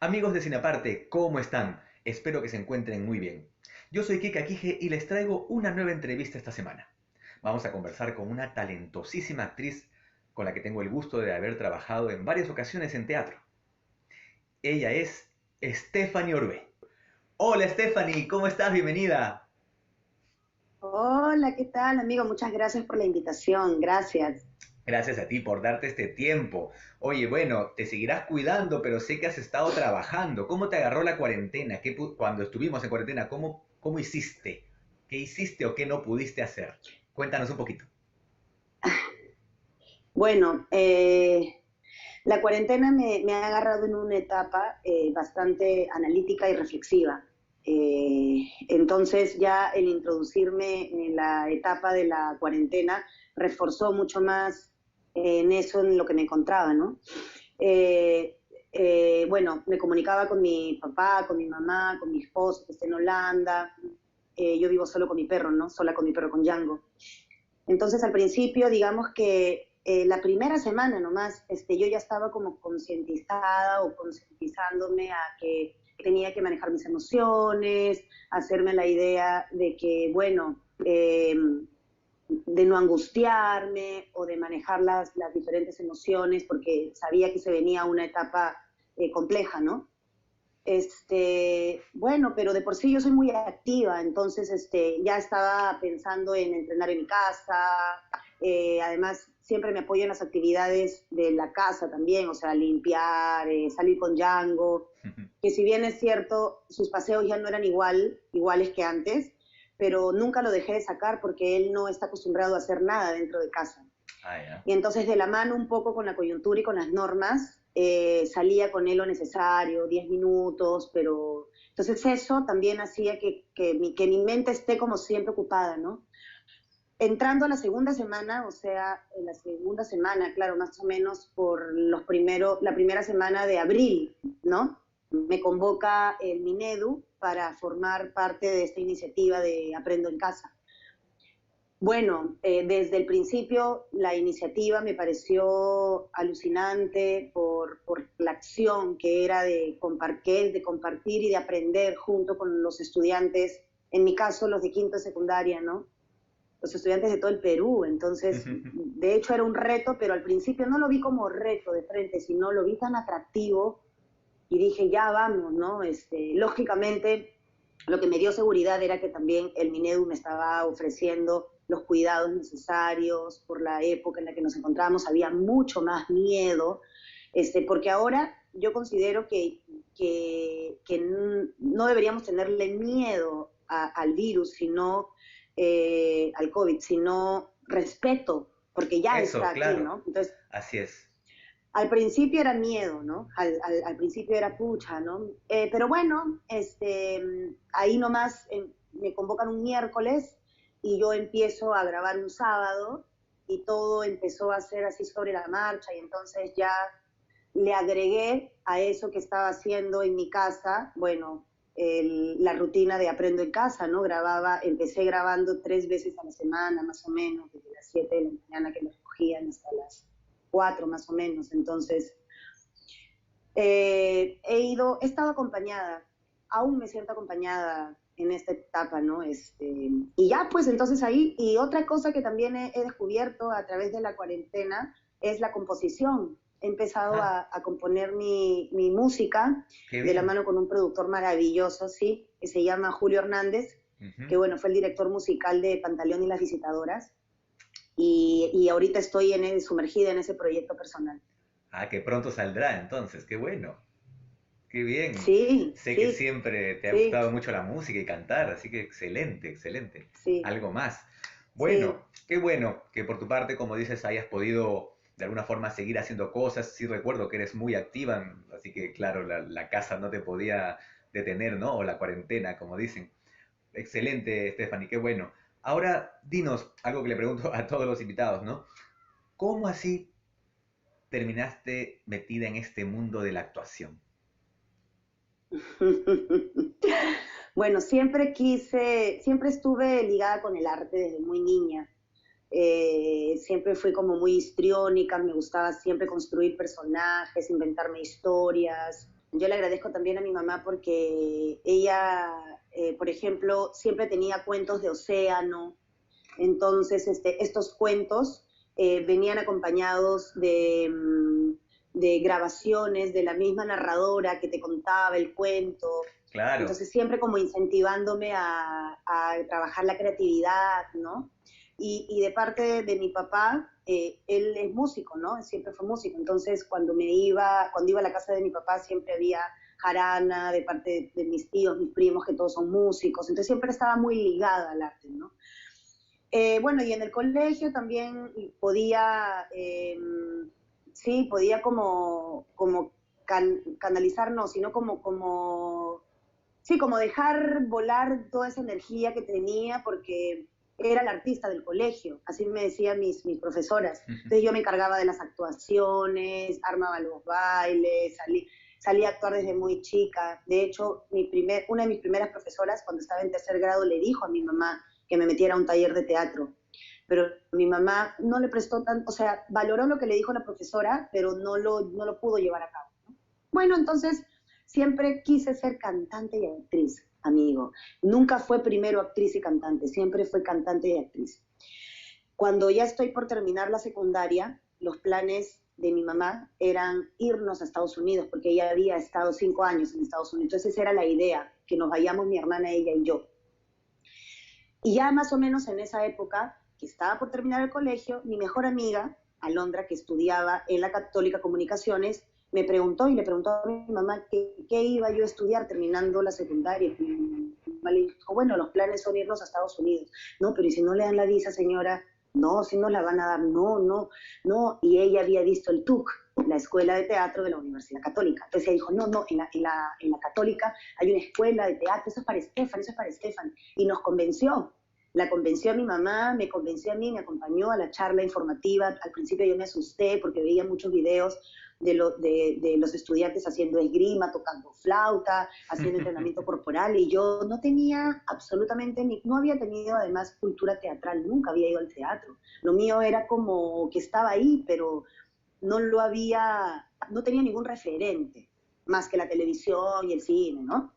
Amigos de Cinaparte, ¿cómo están? Espero que se encuentren muy bien. Yo soy Kika Kije y les traigo una nueva entrevista esta semana. Vamos a conversar con una talentosísima actriz con la que tengo el gusto de haber trabajado en varias ocasiones en teatro. Ella es Stephanie Orbe. Hola Stephanie, ¿cómo estás? Bienvenida. Hola, ¿qué tal, amigo? Muchas gracias por la invitación. Gracias. Gracias a ti por darte este tiempo. Oye, bueno, te seguirás cuidando, pero sé que has estado trabajando. ¿Cómo te agarró la cuarentena? Cuando estuvimos en cuarentena, ¿cómo hiciste? ¿Qué hiciste o qué no pudiste hacer? Cuéntanos un poquito. Bueno, la cuarentena me ha agarrado en una etapa bastante analítica y reflexiva. Entonces ya el introducirme en la etapa de la cuarentena reforzó mucho más en eso en lo que me encontraba, ¿no? Eh, bueno, me comunicaba con mi papá, con mi mamá, con mi esposo que está en Holanda. Yo vivo solo con mi perro, ¿no? Sola con mi perro, con Django. Entonces, al principio, digamos que la primera semana nomás, yo ya estaba como concientizada o concientizándome a que tenía que manejar mis emociones, hacerme la idea de que, bueno, de no angustiarme o de manejar las diferentes emociones, porque sabía que se venía una etapa compleja, ¿no? Bueno, pero de por sí yo soy muy activa, entonces ya estaba pensando en entrenar en mi casa, además siempre me apoyo en las actividades de la casa también, o sea, limpiar, salir con Django, que si bien es cierto, sus paseos ya no eran iguales que antes, pero nunca lo dejé de sacar porque él no está acostumbrado a hacer nada dentro de casa. Ah, ya. Y entonces de la mano un poco con la coyuntura y con las normas, salía con él lo necesario, 10 minutos, pero entonces eso también hacía que mi mente esté como siempre ocupada, ¿no? Entrando a la segunda semana, o sea, en la segunda semana, claro, más o menos por la primera semana de abril, ¿no? Me convoca el Minedu para formar parte de esta iniciativa de Aprendo en Casa. Bueno, desde el principio la iniciativa me pareció alucinante por la acción que era de compartir y de aprender junto con los estudiantes, en mi caso los de quinto de secundaria, ¿no? Los estudiantes de todo el Perú. Entonces, de hecho era un reto, pero al principio no lo vi como reto de frente, sino lo vi tan atractivo y dije, ya vamos, ¿no? Lógicamente, lo que me dio seguridad era que también el Minedu me estaba ofreciendo los cuidados necesarios por la época en la que nos encontrábamos, había mucho más miedo, porque ahora yo considero que no deberíamos tenerle miedo al virus, al COVID, sino respeto, porque ya Eso, está aquí, claro. ¿no? Entonces, Así es. al principio era miedo, ¿no? Al principio era pucha, ¿no? Pero bueno, ahí nomás me convocan un miércoles y yo empiezo a grabar un sábado y todo empezó a ser así sobre la marcha y entonces ya le agregué a eso que estaba haciendo en mi casa, bueno, la rutina de aprendo en casa, ¿no? Empecé grabando 3 veces a la semana, más o menos, desde las 7 de la mañana que me recogían hasta las 4 más o menos. Entonces, he estado acompañada, aún me siento acompañada en esta etapa, ¿no? Y ya, pues entonces ahí, y otra cosa que también he descubierto a través de la cuarentena es la composición. He empezado Ah, a componer mi música qué de la bien. mano con un productor maravilloso, sí, que se llama Julio Hernández, Ujú. que bueno, fue el director musical de Pantaleón y las Visitadoras, y ahorita estoy sumergida en ese proyecto personal. Ah, que pronto saldrá entonces, qué bueno. Qué bien. Sí, Sé que sí, siempre te ha sí, gustado mucho la música y cantar, así que excelente, excelente. sí, Algo más. sí. Bueno, qué bueno que por tu parte, como dices, hayas podido de alguna forma seguir haciendo cosas. Sí recuerdo que eres muy activa, así que claro, la casa no te podía detener, ¿no? O la cuarentena, como dicen. Excelente, Stephanie, qué bueno. Ahora, dinos algo que le pregunto a todos los invitados, ¿no? ¿Cómo así terminaste metida en este mundo de la actuación? Bueno, siempre estuve ligada con el arte desde muy niña. Siempre fui como muy histriónica, me gustaba siempre construir personajes, inventarme historias. yo le agradezco también a mi mamá porque ella, por ejemplo, siempre tenía cuentos de océano. Entonces, estos cuentos venían acompañados de grabaciones de la misma narradora que te contaba el cuento. Claro. Entonces, siempre como incentivándome a trabajar la creatividad, ¿no? Y de parte de mi papá, él es músico, ¿no? Siempre fue músico. Entonces, cuando iba a la casa de mi papá, siempre había jarana de parte de mis tíos, mis primos, que todos son músicos. Entonces, siempre estaba muy ligada al arte, ¿no? Bueno, y en el colegio también podía, sí, podía como canalizar, no, sino sí, como dejar volar toda esa energía que tenía, porque era la artista del colegio, así me decían mis profesoras. Entonces yo me encargaba de las actuaciones, armaba los bailes, salí a actuar desde muy chica. De hecho, una de mis primeras profesoras, cuando estaba en tercer grado, le dijo a mi mamá que me metiera a un taller de teatro. Pero mi mamá no le prestó tanto, o sea, valoró lo que le dijo la profesora, pero no lo pudo llevar a cabo, ¿no? Bueno, entonces siempre quise ser cantante y actriz, amigo. Nunca fue primero actriz y cantante, siempre fue cantante y actriz. Cuando ya estoy por terminar la secundaria, los planes de mi mamá eran irnos a Estados Unidos, porque ella había estado 5 años en Estados Unidos. Entonces esa era la idea, que nos vayamos mi hermana, ella y yo. Y ya más o menos en esa época, que estaba por terminar el colegio, mi mejor amiga, Alondra, que estudiaba en la Católica Comunicaciones, me preguntó y le preguntó a mi mamá qué iba yo a estudiar terminando la secundaria. Y mi mamá le dijo, bueno, los planes son irnos a Estados Unidos. No, pero ¿y si no le dan la visa, señora? No, si no la van a dar, no, no, no. Y ella había visto el TUC, la Escuela de Teatro de la Universidad Católica. Entonces ella dijo, no, no, en la Católica hay una escuela de teatro, eso es para Estefan, eso es para Estefan. Y nos convenció. La convenció a mi mamá, me convenció a mí, me acompañó a la charla informativa. Al principio yo me asusté porque veía muchos videos de los estudiantes haciendo esgrima, tocando flauta, haciendo entrenamiento corporal, y yo no tenía absolutamente, no había tenido además cultura teatral, nunca había ido al teatro. Lo mío era como que estaba ahí, pero no tenía ningún referente, más que la televisión y el cine, ¿no?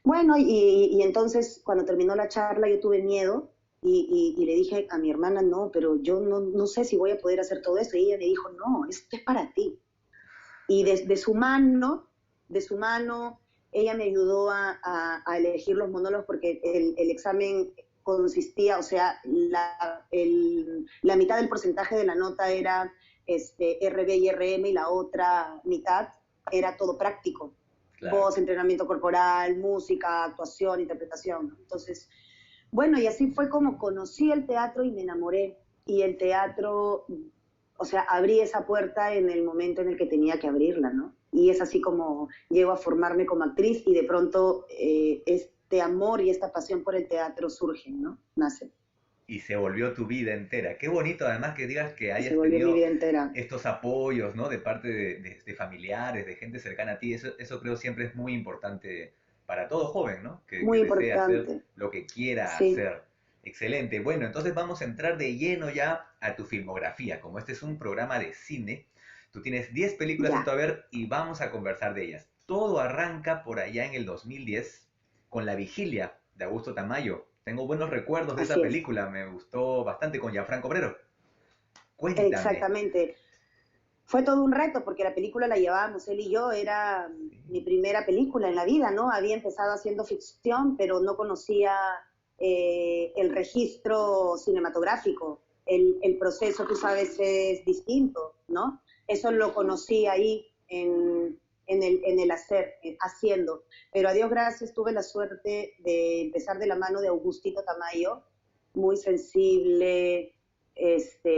Bueno, y entonces cuando terminó la charla yo tuve miedo y le dije a mi hermana, no, pero yo no sé si voy a poder hacer todo esto. Y ella me dijo, no, esto es para ti. Y de su mano, ella me ayudó a elegir los monólogos porque el examen consistía, o sea, la mitad del porcentaje de la nota era RB y RM y la otra mitad era todo práctico. Claro. Voz, entrenamiento corporal, música, actuación, interpretación, ¿no? Entonces, bueno, y así fue como conocí el teatro y me enamoré. Y el teatro, o sea, abrí esa puerta en el momento en el que tenía que abrirla, ¿no? Y es así como llego a formarme como actriz y de pronto este amor y esta pasión por el teatro surgen, ¿no? Nace. Y se volvió tu vida entera. Qué bonito además que digas que Y se hayas volvió mi tenido vida entera. estos apoyos, ¿no? De parte de familiares, de gente cercana a ti. Eso creo siempre es muy importante para todo joven, ¿no? Que Muy desee hacer importante. lo que quiera Sí, hacer. Excelente. Bueno, entonces vamos a entrar de lleno ya a tu filmografía. Como este es un programa de cine, tú tienes 10 películas en tu ya. haber y vamos a conversar de ellas. Todo arranca por allá en el 2010 con La Vigilia de Augusto Tamayo. Tengo buenos recuerdos de esa Así es. película, me gustó bastante con Gianfranco Obrero. Cuéntame. Exactamente. Fue todo un reto porque la película la llevábamos él y yo, era Sí, mi primera película en la vida, ¿no? Había empezado haciendo ficción, pero no conocía el registro cinematográfico. El proceso, tú sabes, es distinto, ¿no? Eso lo conocí ahí en el haciendo. Pero a Dios gracias tuve la suerte de empezar de la mano de Augustito Tamayo, muy sensible,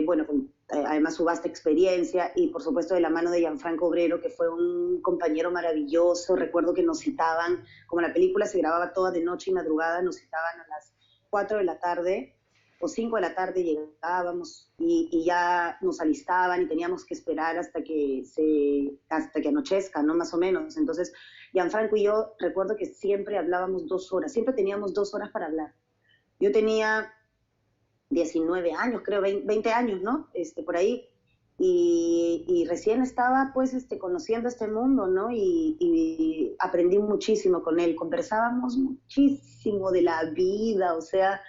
bueno, además su vasta experiencia y por supuesto de la mano de Gianfranco Obrero, que fue un compañero maravilloso. Recuerdo que nos citaban, como la película se grababa toda de noche y madrugada, nos citaban a las 4 de la tarde o 5 de la tarde llegábamos y ya nos alistaban y teníamos que esperar hasta que anochezca, ¿no? Más o menos. Entonces, Gianfranco y yo recuerdo que siempre hablábamos 2 horas, siempre teníamos 2 horas para hablar. Yo tenía 19 años, creo, 20 años, ¿no? Por ahí. y recién estaba pues conociendo este mundo, ¿no? Y aprendí muchísimo con él, conversábamos muchísimo de la vida, o sea,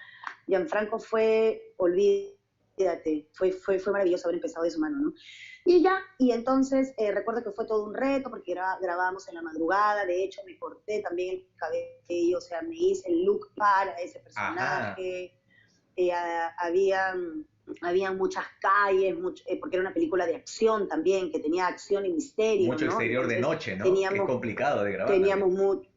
Gianfranco fue, olvídate, fue maravilloso haber empezado de su mano, ¿no? Y ya, y entonces recuerdo que fue todo un reto porque grabábamos en la madrugada, de hecho me corté también el cabello, o sea, me hice el look para ese Ajá, personaje, había, había muchas calles, porque era una película de acción también, que tenía acción y misterio, mucho ¿no? exterior de Entonces noche, ¿no? Que es teníamos, complicado de grabar también. teníamos mucho,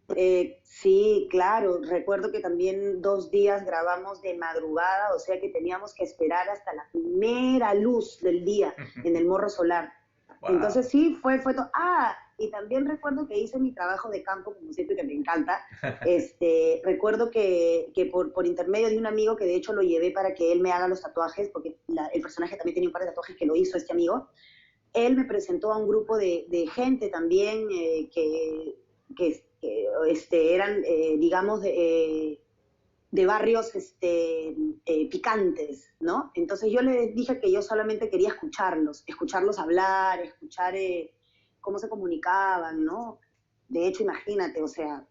sí, claro, recuerdo que también 2 días grabamos de madrugada, o sea que teníamos que esperar hasta la primera luz del día en el Morro Solar. Wow. Entonces sí, fue todo. Ah, y también recuerdo que hice mi trabajo de campo, como siempre que me encanta. Recuerdo que por intermedio de un amigo, que de hecho lo llevé para que él me haga los tatuajes, porque el personaje también tenía un par de tatuajes que lo hizo este amigo, él me presentó a un grupo de gente también que eran, digamos, de barrios picantes, ¿no? Entonces yo les dije que yo solamente quería escucharlos hablar, escuchar cómo se comunicaban, ¿no? De hecho, imagínate, o sea,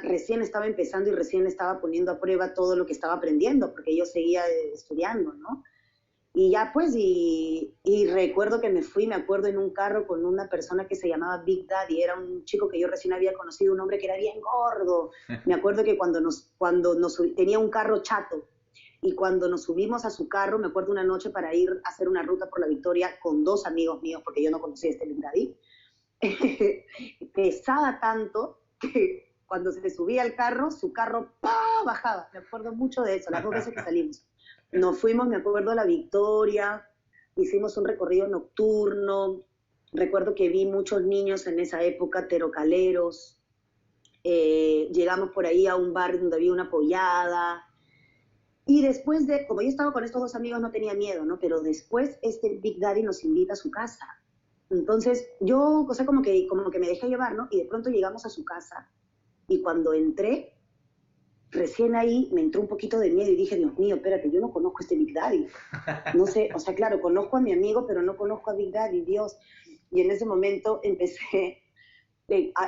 recién estaba empezando y recién estaba poniendo a prueba todo lo que estaba aprendiendo, porque yo seguía estudiando, ¿no? Y ya pues, y recuerdo que me acuerdo en un carro con una persona que se llamaba Big Daddy, era un chico que yo recién había conocido, un hombre que era bien gordo. Me acuerdo que tenía un carro chato, y cuando nos subimos a su carro, me acuerdo una noche para ir a hacer una ruta por la Victoria con 2 amigos míos, porque yo no conocía a este Big Daddy, pesaba tanto que cuando se subía al carro, su carro ¡pah! Bajaba. Me acuerdo mucho de eso, las 2 veces que salimos. Nos fuimos, me acuerdo, a la Victoria, hicimos un recorrido nocturno. Recuerdo que vi muchos niños en esa época, terocaleros. Llegamos por ahí a un bar donde había una pollada. Y después como yo estaba con estos 2 amigos, no tenía miedo, ¿no? Pero después este Big Daddy nos invita a su casa. Entonces yo, o sea, como que me dejé llevar, ¿no? Y de pronto llegamos a su casa, y cuando entré, recién ahí me entró un poquito de miedo y dije, Dios mío, espérate, yo no conozco a este Big Daddy. No sé, o sea, claro, conozco a mi amigo, pero no conozco a Big Daddy, Dios. Y en ese momento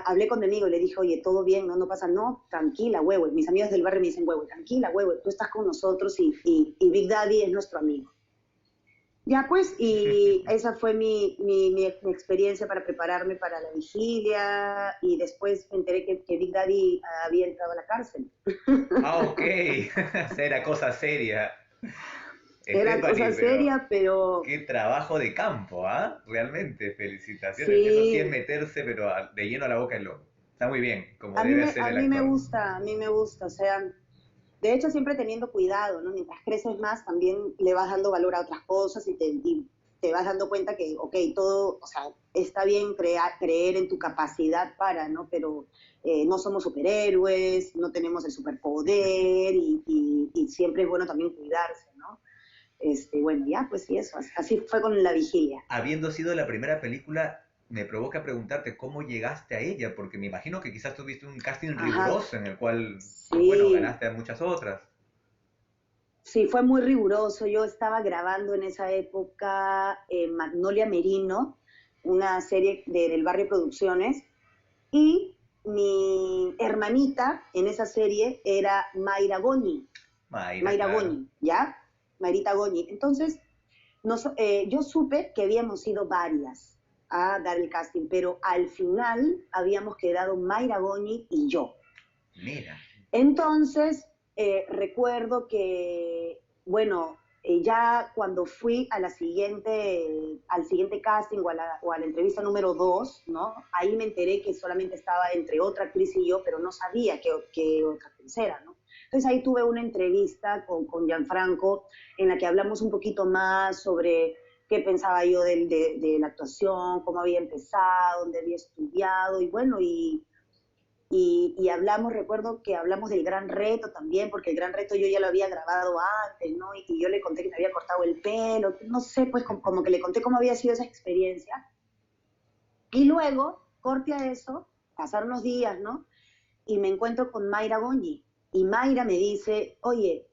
hablé con mi amigo y le dije, oye, todo bien, no, no pasa, no, tranquila, huevo. Mis amigos del barrio me dicen, huevo, tranquila, huevo, tú estás con nosotros y Big Daddy es nuestro amigo. Ya pues, y esa fue mi experiencia para prepararme para la vigilia, y después me enteré que Big Daddy había entrado a la cárcel. Ah, ok. Era cosa seria. Era Stephanie, cosa pero seria, pero qué trabajo de campo, ¿ah? Realmente, felicitaciones. Eso sí es sí, meterse, pero de lleno a la boca del lobo. Está muy bien, como a mí debe me, ser a el mí me actor. gusta, a mí me gusta, o sea, de hecho siempre teniendo cuidado, ¿no? Mientras creces más, también le vas dando valor a otras cosas, y te vas dando cuenta que, ok, todo, o sea, está bien creer en tu capacidad ¿no? Pero no somos superhéroes, no tenemos el superpoder, y siempre es bueno también cuidarse, ¿no? Bueno, ya, pues sí, eso, así fue con la vigilia. Habiendo sido la primera película, me provoca preguntarte cómo llegaste a ella, porque me imagino que quizás tuviste un casting Ajá, riguroso en el cual, pues bueno, sí, ganaste a muchas otras. sí, fue muy riguroso. Yo estaba grabando en esa época Magnolia Merino, una serie del Barrio Producciones, y mi hermanita en esa serie era Mayra Goñi, Mayra, Mayra claro. Goñi, ¿ya? Mayrita Goñi. Entonces, yo supe que habíamos ido varias a dar el casting, pero al final habíamos quedado Mayra Goñi y yo. Mira. Entonces, recuerdo que, bueno, ya cuando fui al siguiente casting, o a la entrevista número 2, ¿no? Ahí me enteré que solamente estaba entre otra actriz y yo, pero no sabía que otra actriz era, ¿no? Entonces ahí tuve una entrevista con Gianfranco, en la que hablamos un poquito más sobre qué pensaba yo de la actuación, cómo había empezado, dónde había estudiado, y bueno, y hablamos, recuerdo que hablamos del Gran Reto también, porque el Gran Reto yo ya lo había grabado antes, ¿no? Y yo le conté que me había cortado el pelo, no sé, pues como que le conté cómo había sido esa experiencia. Y luego, corte a eso, pasaron los días, ¿no? Y me encuentro con Mayra Goñi. Y Mayra me dice, oye,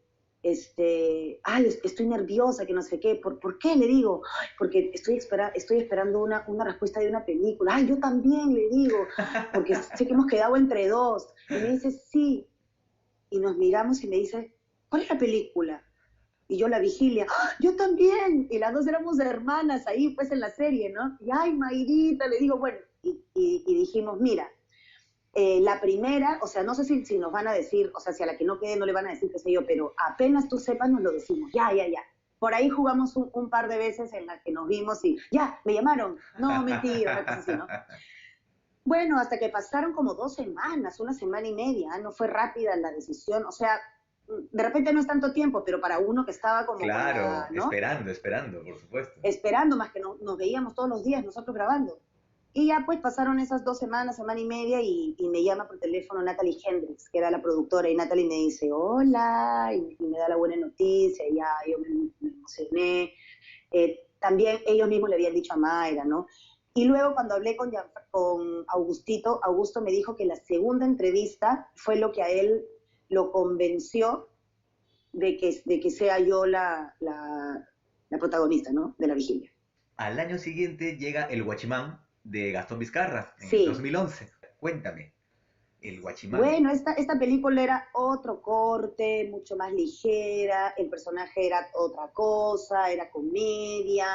ay, estoy nerviosa, que no sé qué. ¿Por qué? Le digo, "Ay, porque estoy esperando una respuesta de una película. Ay, yo también le digo, porque sé que hemos quedado entre dos. Y me dice, sí. Y nos miramos y me dice, ¿cuál es la película? Y yo la vigilia, ¡ah! Yo también. Y las dos éramos hermanas ahí, pues en la serie, ¿no? Y ay, Mayrita, le digo, bueno, y dijimos, mira, la primera, o sea, no sé si nos van a decir, o sea, si a la que no quede no le van a decir qué sé yo, pero apenas tú sepas nos lo decimos, ya, ya, ya. Por ahí jugamos un par de veces en las que nos vimos y ya, me llamaron. No, mentira, una cosa así, ¿no? Bueno, hasta que pasaron como 2 semanas, una semana y media, no fue rápida la decisión, o sea, de repente no es tanto tiempo, pero para uno que estaba como con la, Claro, ¿no? esperando, esperando, por supuesto. Esperando, más que no, nos veíamos todos los días nosotros grabando. Y ya pues pasaron esas 2 semanas, semana y media, y me llama por teléfono Natalie Hendricks, que era la productora, y Natalie me dice, hola, y me da la buena noticia, y ya yo me emocioné. También ellos mismos le habían dicho a Mayra, ¿no? Y luego cuando hablé con Augustito, Augusto me dijo que la segunda entrevista fue lo que a él lo convenció de que sea yo la protagonista, ¿no? De la vigilia. Al año siguiente llega El Guachimán de Gastón Vizcarra, en el Sí. 2011. Cuéntame, El Guachimán. Bueno, esta película era otro corte, mucho más ligera, el personaje era otra cosa, era comedia,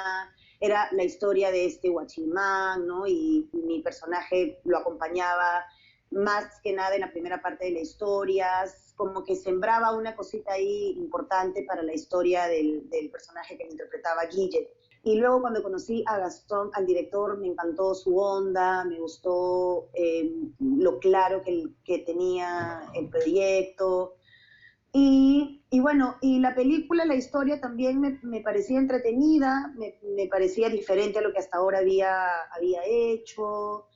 era la historia de este guachimán, ¿no? Y mi personaje lo acompañaba más que nada en la primera parte de la historia, como que sembraba una cosita ahí importante para la historia del personaje que interpretaba Guille. Y luego cuando conocí a Gastón, al director, me encantó su onda, me gustó lo claro que tenía el proyecto. Y bueno, y la película, la historia también me parecía entretenida, me parecía diferente a lo que hasta ahora había hecho.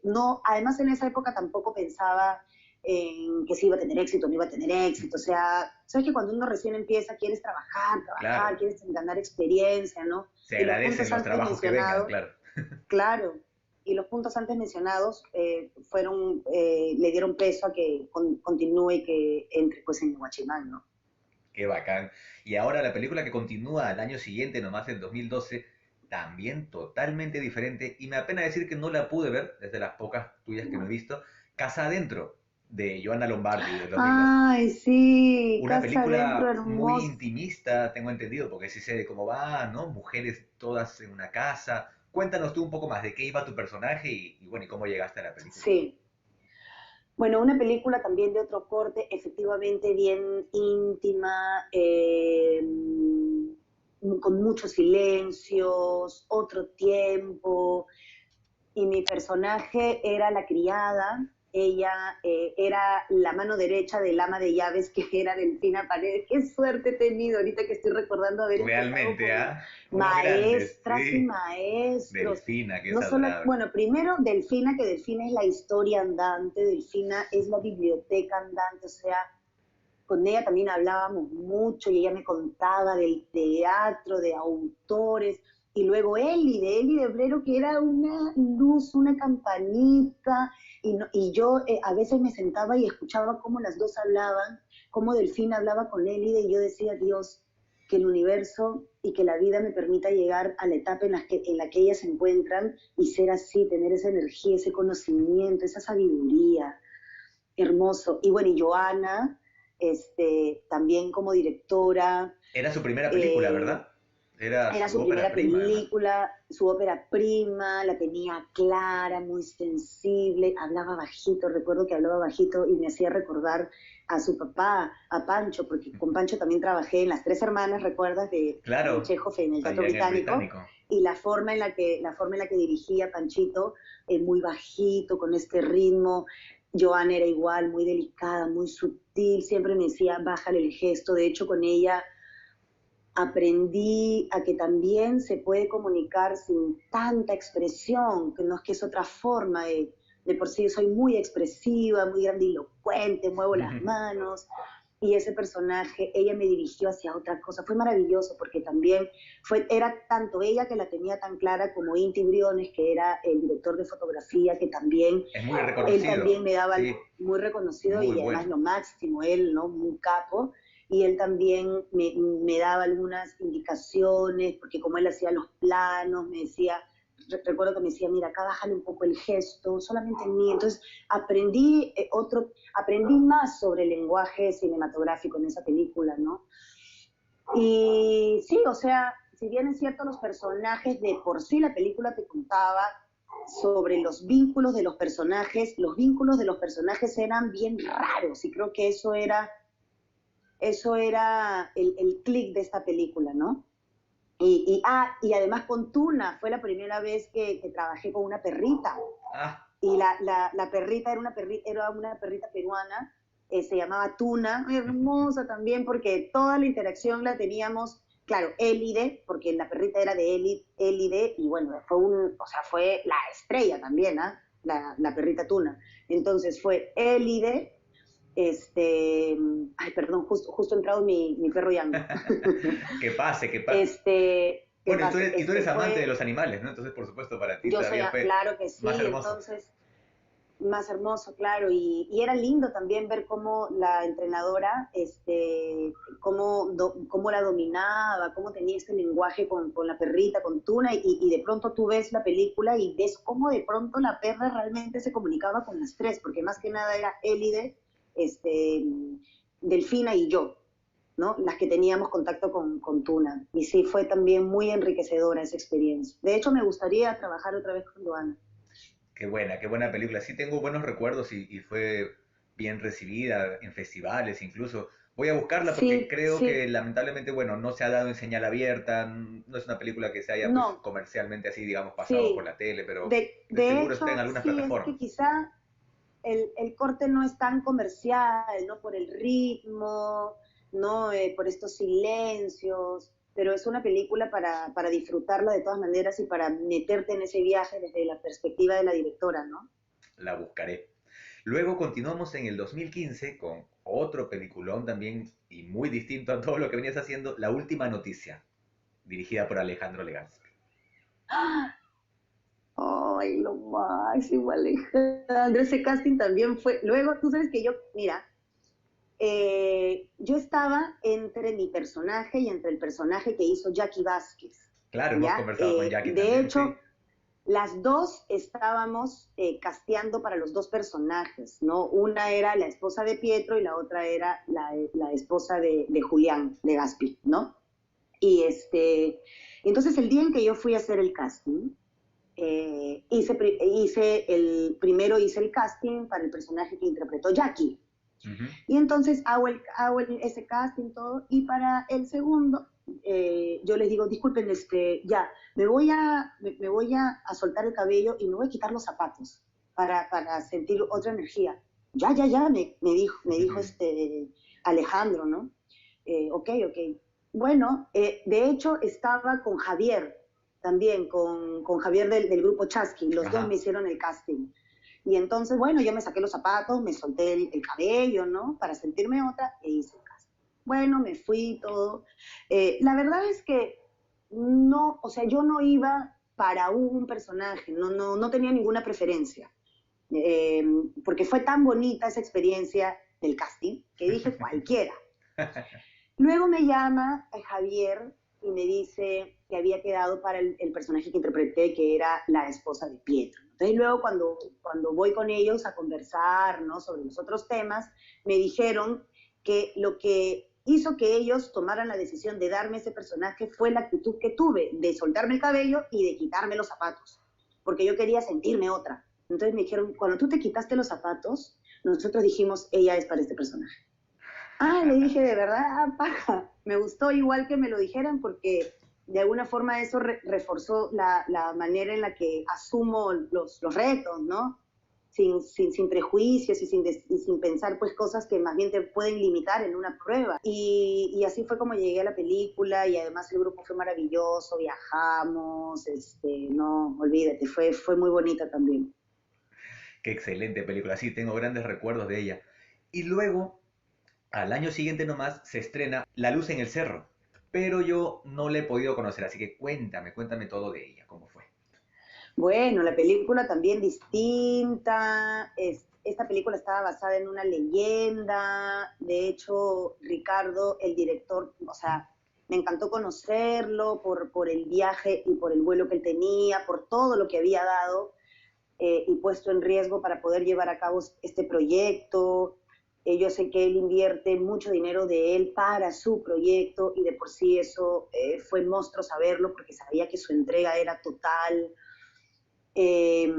No, además en esa época tampoco pensaba en que si iba a tener éxito o no iba a tener éxito. O sea, sabes que cuando uno recién empieza quieres trabajar, Claro, quieres ganar experiencia, ¿no? se Y los agradecen puntos los antes trabajos que vengan, mencionados, claro. claro, y los puntos antes mencionados le dieron peso a que continúe y que entre pues en Guachimán, ¿no? Qué bacán. Y ahora la película que continúa al año siguiente, nomás en 2012, también totalmente diferente. Y me apena decir que no la pude ver, desde las pocas tuyas que no he visto. Casa Adentro, de Joanna Lombardi, del 2012. Ay, sí, Una Casa Adentro, película muy hermosa. intimista, tengo entendido, porque sí sé de cómo va, ¿no? Mujeres todas en una casa. Cuéntanos tú un poco más de qué iba tu personaje y bueno, y cómo llegaste a la película. Sí. Bueno, una película también de otro corte, efectivamente bien íntima, con muchos silencios, otro tiempo, y mi personaje era la criada, ella era la mano derecha del ama de llaves que era Delfina Paredes. Qué suerte he tenido ahorita que estoy recordando haber empezado Realmente, con ¿ah? Unos grandes, maestras y sí. maestros. Delfina, que es No solo, adorable. bueno, primero Delfina, que Delfina es la historia andante, Delfina es la biblioteca andante, o sea, con ella también hablábamos mucho y ella me contaba del teatro, de autores, y luego Eli de Brero, que era una luz, una campanita, y yo a veces me sentaba y escuchaba cómo las dos hablaban, cómo Delfina hablaba con Elide, y yo decía, Dios, que el universo y que la vida me permita llegar a la etapa en la que ellas se encuentran y ser así, tener esa energía, ese conocimiento, esa sabiduría hermoso. Y bueno, y Joana, también como directora, Era su primera película, eh, ¿verdad? Era era su su ópera primera prima, además. película, su ópera prima, la tenía clara, muy sensible, hablaba bajito, recuerdo que hablaba bajito y me hacía recordar a su papá, a Pancho, porque con Pancho también trabajé en Las Tres Hermanas, ¿recuerdas? De Claro, Chekhov en el Teatro allá en el Británico, británico. y la forma en la que dirigía Panchito, muy bajito, con este ritmo. Joana era igual, muy delicada, muy sutil, siempre me decía, bájale el gesto. De hecho, con ella aprendí a que también se puede comunicar sin tanta expresión, que no es que es otra forma de por sí soy muy expresiva, muy grandilocuente, muevo las manos, y ese personaje, ella me dirigió hacia otra cosa. Fue maravilloso porque también era tanto ella que la tenía tan clara como Inti Briones, que era el director de fotografía, que también, Es muy él también reconocido, me daba sí, muy reconocido muy y además bueno. lo máximo, él, ¿no? Un capo. y él también me daba algunas indicaciones, porque como él hacía los planos, me decía, recuerdo que me decía, mira, acá bájale un poco el gesto, solamente en mí. Entonces aprendí más sobre el lenguaje cinematográfico en esa película, ¿no? Y sí, o sea, si bien es cierto, los personajes, de por sí la película te contaba sobre los vínculos de los vínculos de los personajes eran bien raros, y creo que eso era el clic de esta película, ¿no? Y además con Tuna, fue la primera vez que trabajé con una perrita. Ah, Y la perrita era una perrita peruana, se llamaba Tuna, hermosa también, porque toda la interacción la teníamos, claro, Élide, porque la perrita era de Élide, y bueno, fue la estrella también, ¿ah? La perrita Tuna. Entonces fue Élide, ay, perdón, justo ha entrado mi perro Yango. que pase, que pase. ¿Qué Bueno, pasa? y tú eres amante de los animales, ¿no? Entonces, por supuesto, para ti Yo soy, todavía fue claro que más sí, hermoso. entonces más hermoso, claro, y era lindo también ver cómo la entrenadora, cómo la dominaba, cómo tenía este lenguaje con la perrita, con Tuna, y de pronto tú ves la película y ves cómo de pronto la perra realmente se comunicaba con las tres, porque más que nada era Élide, este, Delfina y yo, ¿no? Las que teníamos contacto con Tuna. Y sí, fue también muy enriquecedora esa experiencia. De hecho, me gustaría trabajar otra vez con Luana. Qué buena película. Sí tengo buenos recuerdos y fue bien recibida en festivales incluso. Voy a buscarla porque Sí, creo que sí, lamentablemente, bueno, no se ha dado en señal abierta, no es una película que se haya pues no, comercialmente así, digamos, pasado por sí. la tele, pero de De seguro está en hecho, algunas sí, es que plataformas. quizá el corte no es tan comercial, ¿no? Por el ritmo, ¿no? Por estos silencios, pero es una película para disfrutarla de todas maneras y para meterte en ese viaje desde la perspectiva de la directora, ¿no? La buscaré. Luego continuamos en el 2015 con otro peliculón también y muy distinto a todo lo que venías haciendo, La Última Noticia, dirigida por Alejandro Legansky. Ay, lo máximo, Alejandro. Ese casting también fue. Luego, tú sabes que yo, mira, yo estaba entre mi personaje y entre el personaje que hizo Jackie Vázquez, Claro, hemos ¿ya? conversado con Jackie De también, sí. hecho, las dos estábamos casteando para los dos personajes, ¿no? Una era la esposa de Pietro y la otra era la esposa de Julián, de Gaspi, ¿no? Y entonces el día en que yo fui a hacer el casting, primero hice el casting para el personaje que interpretó Jackie. Ujú. Y entonces ese casting todo, y para el segundo, yo les digo, disculpen, ya, me voy a soltar el cabello y me voy a quitar los zapatos para sentir otra energía. Ya, me dijo Alejandro, ¿no? Ok. Bueno, de hecho estaba con Javier, también con Javier del grupo Chasqui, los dos me Ajá. hicieron el casting. Y entonces, bueno, yo me saqué los zapatos, me solté el cabello, ¿no? Para sentirme otra e hice el casting. Bueno, me fui y todo. La verdad es que no, o sea, yo no iba para un personaje, no tenía ninguna preferencia. Eh, Porque fue tan bonita esa experiencia del casting que dije cualquiera. Luego me llama Javier y me dice que había quedado para el personaje que interpreté, que era la esposa de Pietro. Entonces luego cuando voy con ellos a conversar, ¿no?, sobre los otros temas, me dijeron que lo que hizo que ellos tomaran la decisión de darme ese personaje fue la actitud que tuve de soltarme el cabello y de quitarme los zapatos, porque yo quería sentirme otra. Entonces me dijeron, cuando tú te quitaste los zapatos, nosotros dijimos, ella es para este personaje. Ah, le dije, de verdad, paja. Me gustó igual que me lo dijeran porque de alguna forma eso reforzó la manera en la que asumo los retos, ¿no? Sin prejuicios y sin pensar pues cosas que más bien te pueden limitar en una prueba. Y así fue como llegué a la película, y además el grupo fue maravilloso, viajamos, no, olvídate, fue muy bonita también. Qué excelente película. Sí, tengo grandes recuerdos de ella. Y luego, al año siguiente nomás, se estrena La Luz en el Cerro. Pero yo no la he podido conocer, así que cuéntame todo de ella, cómo fue. Bueno, la película también distinta, esta película estaba basada en una leyenda. De hecho, Ricardo, el director, o sea, me encantó conocerlo por el viaje y por el vuelo que él tenía, por todo lo que había dado y puesto en riesgo para poder llevar a cabo este proyecto. Yo sé que él invierte mucho dinero de él para su proyecto y de por sí eso fue monstruo saberlo porque sabía que su entrega era total. Eh,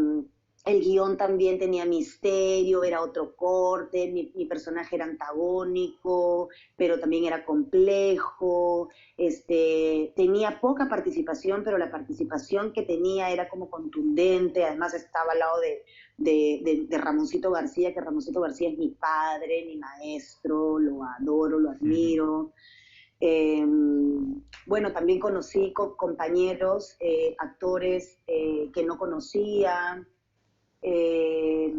el guión también tenía misterio, era otro corte, mi personaje era antagónico, pero también era complejo, tenía poca participación, pero la participación que tenía era como contundente, además estaba al lado de Ramoncito García, que Ramoncito García es mi padre, mi maestro, lo adoro, lo Ujú. admiro. Eh, bueno, también conocí compañeros, actores que no conocía. Eh,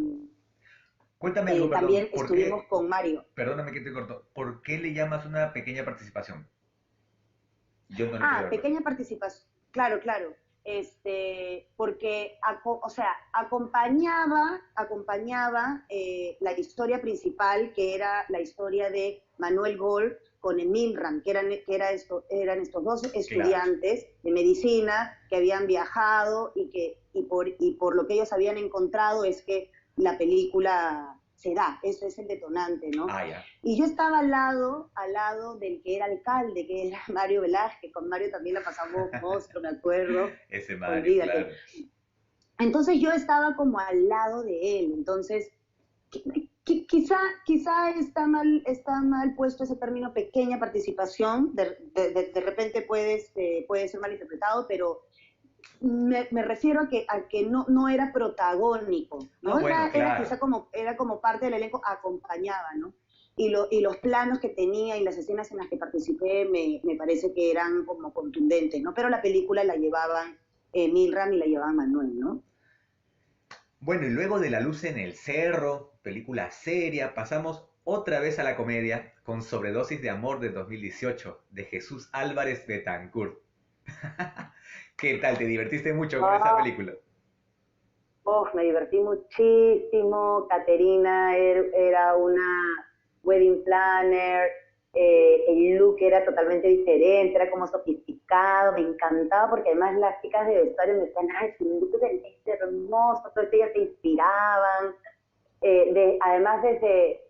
Cuéntame algo, perdón, también estuvimos con Mario. perdóname que te corto, ¿por qué le llamas una pequeña participación? Yo no le Ah, recuerdo. pequeña participación. Claro, claro. Porque, o sea, acompañaba la historia principal, que era la historia de Manuel Gold con Emilram, eran estos dos Claro. estudiantes de medicina que habían viajado y por lo que ellos habían encontrado es que la película se da, eso es el detonante, ¿no? Ah, ya. Y yo estaba al lado del que era alcalde, que era Mario Velázquez. Con Mario también la pasamos monstruo, me acuerdo. Ese Mario, Olvídate. claro. Entonces yo estaba como al lado de él. Entonces, quizá está mal puesto ese término pequeña participación. De repente puede ser malinterpretado, pero me refiero a que no era protagónico, Ah, ¿no? bueno, Era claro. quizá era como parte del elenco, acompañaba, ¿no? Y los planos que tenía y las escenas en las que participé me parece que eran como contundentes, ¿no? Pero la película la llevaban Milram y la llevaban Manuel, ¿no? Bueno, y luego de La luz en el cerro, película seria, pasamos otra vez a la comedia con Sobredosis de amor de 2018 de Jesús Álvarez Betancourt. ¿Qué tal? ¿Te divertiste mucho con esa Oh, película? oh, me divertí muchísimo. Caterina era una wedding planner. El look era totalmente diferente, era como sofisticado, me encantaba porque además las chicas de vestuario me decían, ay, su look es hermoso, entonces ellas se inspiraban. Además, desde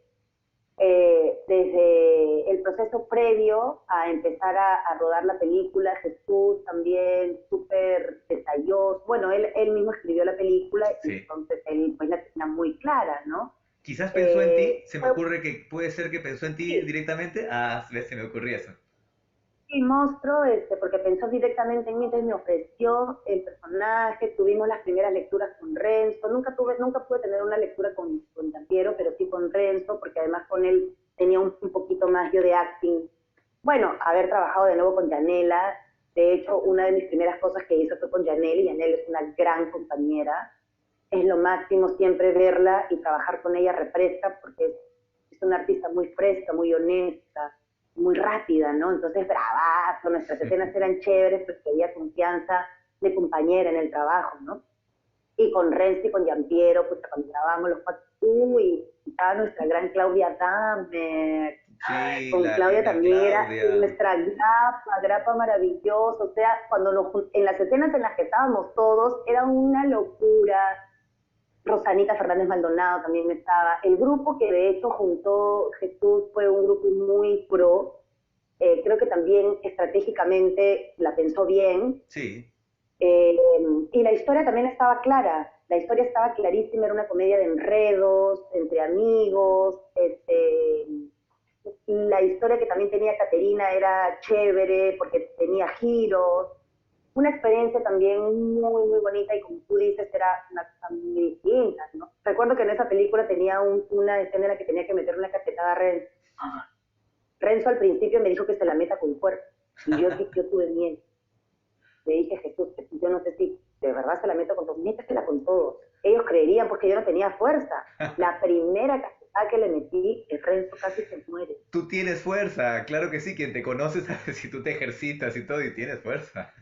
el proceso previo a empezar a rodar la película, Jesús también súper detalloso. Bueno, él mismo escribió la película y Sí. entonces él pues la tenía muy clara, ¿no? Quizás pensó en ti, se me Fue ocurre que puede ser que pensó en ti sí, directamente. Ah, ves, se me ocurría eso. sí, monstruo, porque pensó directamente en mí, entonces me ofreció el personaje, tuvimos las primeras lecturas con Renzo, nunca pude tener una lectura con Tampiero, pero sí con Renzo, porque además con él tenía un poquito más yo de acting. Bueno, haber trabajado de nuevo con Yanela, de hecho, una de mis primeras cosas que hizo fue con Yanela, y Yanela es una gran compañera, es lo máximo siempre verla y trabajar con ella refresca, porque es una artista muy fresca, muy honesta, muy rápida, ¿no? Entonces, bravazo, nuestras escenas eran chéveres, porque había confianza de compañera en el trabajo, ¿no? Y con Renzi y con Giampiero, pues cuando grabábamos los cuatro, uy, estaba nuestra gran Claudia Damer, Sí, con la Claudia linda también era Claudia. nuestra grapa maravillosa, o sea, en las escenas en las que estábamos todos, era una locura. Rosanita Fernández Maldonado también estaba. El grupo que de hecho juntó Jesús fue un grupo muy pro. Creo que también estratégicamente la pensó bien. Sí. Eh, y la historia también estaba clara. La historia estaba clarísima, era una comedia de enredos, entre amigos. La historia que también tenía Caterina era chévere porque tenía giros, una experiencia también muy, muy bonita y como tú dices, era una cosa muy distinta, ¿no? Recuerdo que en esa película tenía una escena en la que tenía que meter una cachetada a Renzo. Renzo al principio me dijo que se la meta con fuerza y yo tuve miedo. Le dije, Jesús, yo no sé si de verdad se la meto con todos, métetela con todos. Ellos creerían porque yo no tenía fuerza. La primera cachetada que le metí, el Renzo casi se muere. Tú tienes fuerza, claro que sí, quien te conoce sabe si tú te ejercitas y todo y tienes fuerza.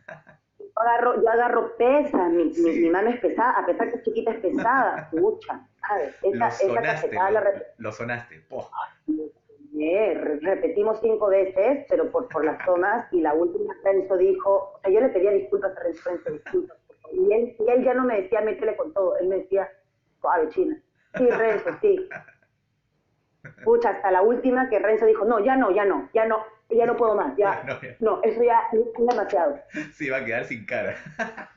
Yo agarro pesa, mi Sí, mano es pesada, a pesar que es chiquita es pesada, pucha. ¿sabes? Lo Esa sonaste, cachetada la lo sonaste. ¡Poh! repetimos 5 veces, pero por las tomas, y la última Renzo dijo, o sea, yo le pedía disculpas a Renzo, Renzo, disculpas, por favor. Y él ya no me decía, métele con todo, él me decía, suave, China. Sí, Renzo, sí. Pucha, hasta la última que Renzo dijo, no, ya no, ya no, ya no, ya no puedo más, Ya ya, no, ya. no, eso ya es demasiado. Sí, va a quedar sin cara.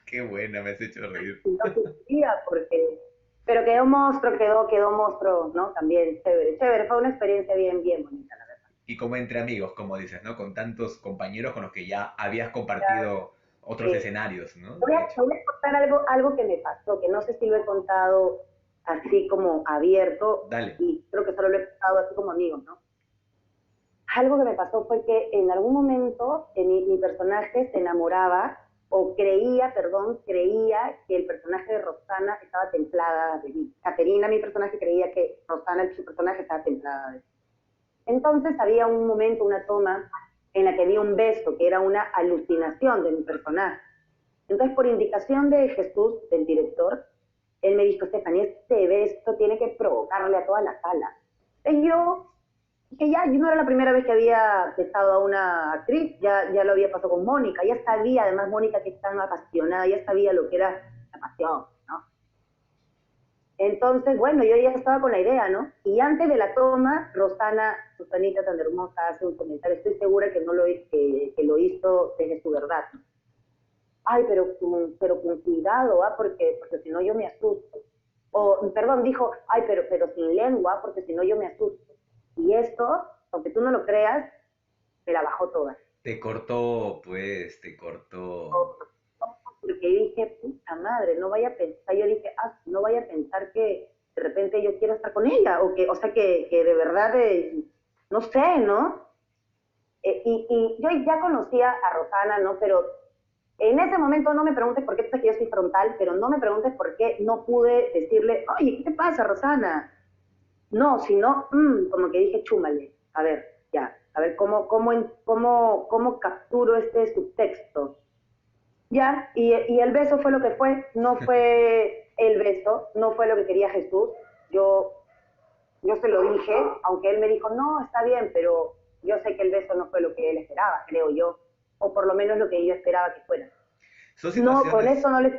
Qué buena, me has hecho reír. Y no quería porque, pero quedó monstruo, ¿no? También, chévere, chévere, fue una experiencia bien, bien bonita, la verdad. Y como entre amigos, como dices, ¿no? Con tantos compañeros con los que ya habías compartido otros Eh, escenarios, ¿no? Te voy De a, hecho. te voy a contar algo que me pasó, que no sé si lo he contado así como abierto, Dale. y creo que solo lo he contado así como amigo, ¿no? Algo que me pasó fue que en algún momento mi personaje se enamoraba, o creía, perdón, creía que el personaje de Rosana estaba templada de mí. Caterina, mi personaje, creía que Rosana, su personaje, estaba templada de mí. Entonces había un momento, una toma, en la que vi un beso, que era una alucinación de mi personaje. Entonces, por indicación de Jesús, del director, él me dijo, Stephanie, este beso tiene que provocarle a toda la sala. Y yo, que ya, yo no era la primera vez que había besado a una actriz, ya lo había pasado con Mónica, ya sabía, además Mónica que es tan apasionada, ya sabía lo que era la pasión, ¿no? Entonces, bueno, yo ya estaba con la idea, ¿no? Y antes de la toma, Susanita tan hermosa, hace un comentario, estoy segura que no que lo hizo desde su verdad, ¿no? Ay, pero con cuidado, ¿ah? Porque si no yo me asusto. O, perdón, dijo, ay, pero sin lengua, porque si no yo me asusto. Y esto, aunque tú no lo creas, me la bajó toda. Te cortó, pues, te cortó. Porque dije, puta madre, no vaya a pensar, yo dije, no vaya a pensar que de repente yo quiero estar con ella, o sea, que de verdad, no sé, ¿no? Y yo ya conocía a Rosana, ¿no? Pero en ese momento no me preguntes por qué tú sabes que yo soy frontal, pero no me preguntes por qué no pude decirle, oye, ¿qué te pasa, Rosana? No, sino, como que dije, chúmale, a ver, ya, a ver cómo capturo este subtexto. Ya, y el beso fue lo que fue, no fue el beso, no fue lo que quería Jesús. Yo, yo se lo dije, aunque él me dijo, no, está bien, pero yo sé que el beso no fue lo que él esperaba, creo yo, o por lo menos lo que yo esperaba que fuera. Son No, con situaciones, eso no le...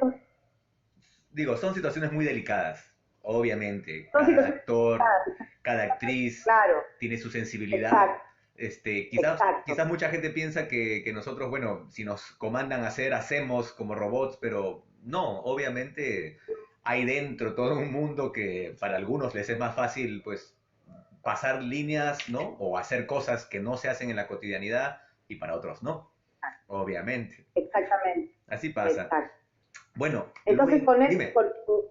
digo, son situaciones muy delicadas. Obviamente, Son cada situaciones actor, complicadas. cada actriz Claro, tiene su sensibilidad. exacto, Quizás exacto. mucha gente piensa que nosotros, bueno, si nos comandan a hacer, hacemos como robots, pero no, obviamente hay dentro todo un mundo que para algunos les es más fácil, pues, pasar líneas, ¿no? O hacer cosas que no se hacen en la cotidianidad y para otros no, obviamente. Exactamente, Así pasa. exacto. Bueno, Entonces, Luis, dime.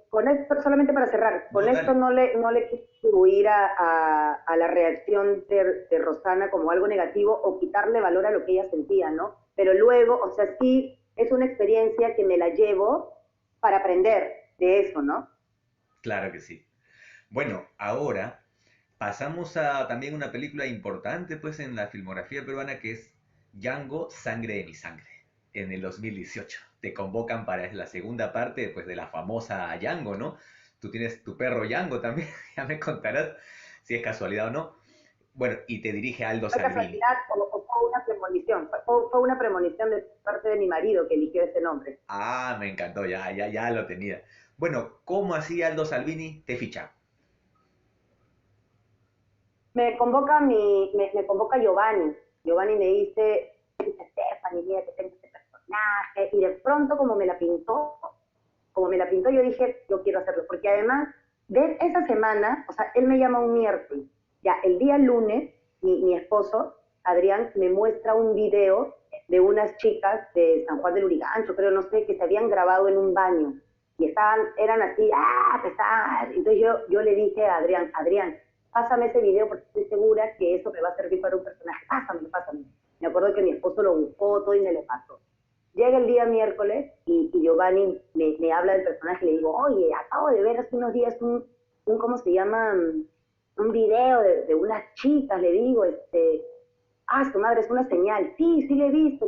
con esto, solamente para cerrar, con No, esto dale. no le quise atribuir a la reacción de Rosana como algo negativo o quitarle valor a lo que ella sentía, ¿no? Pero luego, o sea, sí es una experiencia que me la llevo para aprender de eso, ¿no? Claro que sí. Bueno, ahora pasamos a también una película importante pues en la filmografía peruana que es Django, Sangre de mi sangre, en el 2018. Te convocan para la segunda parte pues de la famosa Django, ¿no? Tú tienes tu perro Django también, ya me contarás si es casualidad o no. Bueno, y te dirige Aldo Fue Salvini. casualidad o fue una premonición, fue una premonición de parte de mi marido que eligió ese nombre. Ah, me encantó, ya lo tenía. Bueno, ¿cómo así Aldo Salvini te ficha? Me convoca Giovanni. Giovanni me dice, Stephanie, mira que tengo este personaje. Y de pronto, como me la pintó, yo dije, yo quiero hacerlo. Porque además, de esa semana, o sea, él me llama un miércoles. Ya, el día lunes, mi esposo, Adrián, me muestra un video de unas chicas de San Juan del Urigancho, creo, no sé, que se habían grabado en un baño. Y eran así, pesar. Entonces yo le dije a Adrián, Adrián, pásame ese video porque estoy segura que eso me va a servir para un personaje. Pásame. Me acuerdo que mi esposo lo buscó todo y me lo pasó. Llega el día miércoles y Giovanni me habla del personaje y le digo, oye, acabo de ver hace unos días ¿cómo se llama? Un video de unas chicas, le digo, su madre es una señal. Sí, le he visto,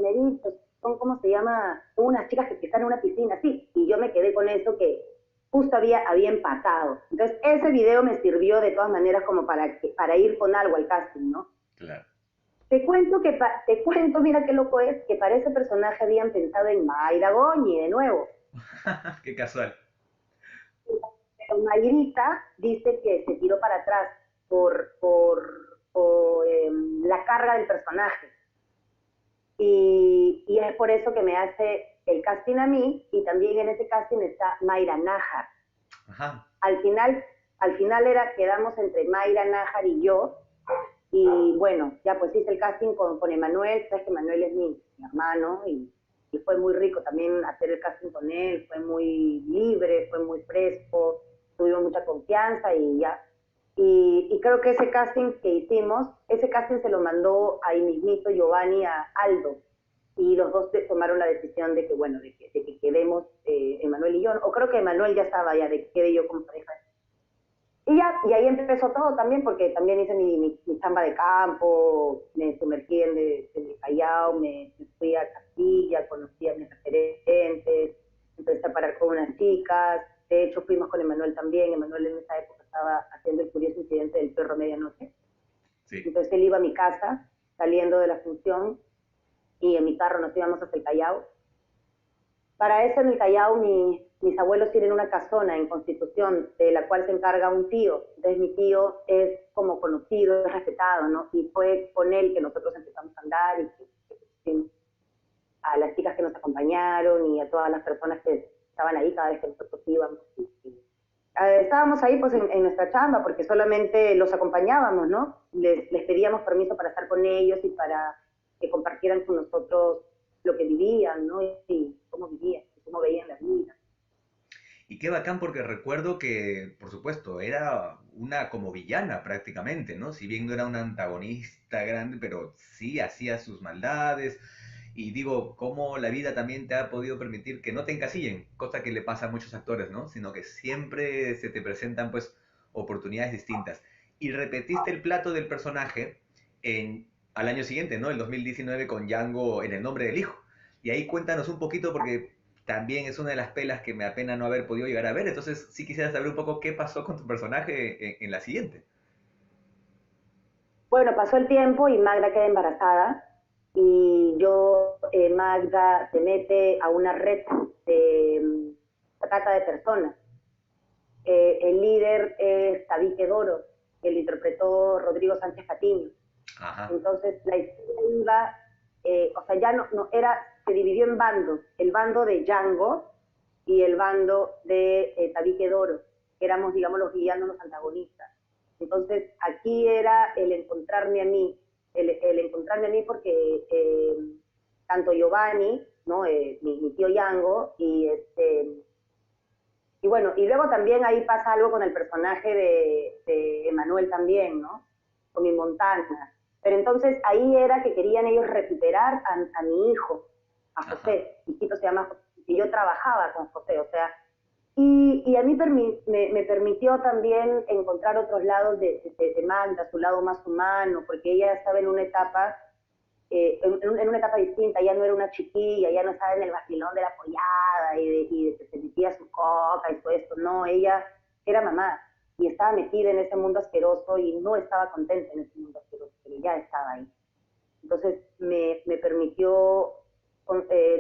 son, ¿cómo se llama? Unas chicas que están en una piscina, sí. Y yo me quedé con eso que justo había empatado. Entonces, ese video me sirvió de todas maneras como para ir con algo al casting, ¿no? Claro. Te cuento, mira qué loco es, que para ese personaje habían pensado en Mayra Goñi, de nuevo. Qué casual. Pero Mayrita dice que se tiró para atrás por la carga del personaje. Y es por eso que me hace el casting a mí, y también en ese casting está Mayra Nájar. Ajá. Al final, quedamos entre Mayra Nájar y yo, y bueno, ya pues hice el casting con Emanuel, sabes que Emanuel es mi hermano, y fue muy rico también hacer el casting con él, fue muy libre, fue muy fresco, tuvimos mucha confianza y ya. Y creo que ese casting que hicimos, ese casting se lo mandó ahí mismito Giovanni a Aldo, y los dos tomaron la decisión de que, bueno, de que quedemos Emanuel y yo, o creo que Emanuel ya estaba ya, de que quede yo como pareja. Y ya, y ahí empezó todo también, porque también hice mi chamba de campo, me sumergí en el Callao, me fui a Castilla, conocí a mis referentes, empecé a parar con unas chicas, de hecho fuimos con Emanuel también, Emanuel en esa época estaba haciendo el curioso incidente del perro a medianoche, Sí. entonces él iba a mi casa, saliendo de la función, y en mi carro nos íbamos hacia el Callao. Para eso en el Callao mis abuelos tienen una casona en Constitución, de la cual se encarga un tío. Entonces mi tío es como conocido, es respetado, ¿no? Y fue con él que nosotros empezamos a andar, y que a las chicas que nos acompañaron y a todas las personas que estaban ahí cada vez que nosotros íbamos. Estábamos ahí pues en nuestra chamba, porque solamente los acompañábamos, ¿no? Les pedíamos permiso para estar con ellos y para que compartieran con nosotros lo que vivían, ¿no? Y cómo vivían, y cómo veían la vida. Y qué bacán porque recuerdo que, por supuesto, era una como villana prácticamente, ¿no? Si bien no era una antagonista grande, pero sí hacía sus maldades. Y digo, cómo la vida también te ha podido permitir que no te encasillen, cosa que le pasa a muchos actores, ¿no? Sino que siempre se te presentan pues oportunidades distintas. Y repetiste el plato del personaje al año siguiente, ¿no? El 2019 con Django en El nombre del hijo. Y ahí cuéntanos un poquito porque también es una de las pelas que me apena no haber podido llegar a ver. Entonces, sí quisiera saber un poco qué pasó con tu personaje en la siguiente. Bueno, pasó el tiempo y Magda queda embarazada, y Magda se mete a una red de trata de personas. El líder es Tabique Doro, que lo interpretó Rodrigo Sánchez Patiño. Ajá. Entonces la historia iba, o sea, ya no era, se dividió en bandos, el bando de Django y el bando de Tabique Doro, que éramos, digamos, los villanos, los antagonistas. Entonces aquí era el encontrarme a mí, el encontrarme a mí porque tanto Giovanni, ¿no? Mi tío Django, y bueno, y luego también ahí pasa algo con el personaje de Emanuel también, ¿no? Con mi Montana. Pero entonces ahí era que querían ellos recuperar a mi hijo, a Ajá. José. Mi hijito se llama José, y yo trabajaba con José, o sea, y a mí me permitió también encontrar otros lados de Magda, su lado más humano, porque ella estaba en una etapa en una etapa distinta, ya no era una chiquilla, ya no estaba en el vacilón de la pollada y de que se metía su coca y todo esto, no, ella era mamá y estaba metida en ese mundo asqueroso y no estaba contenta en ese mundo asqueroso, pero ya estaba ahí. Entonces me permitió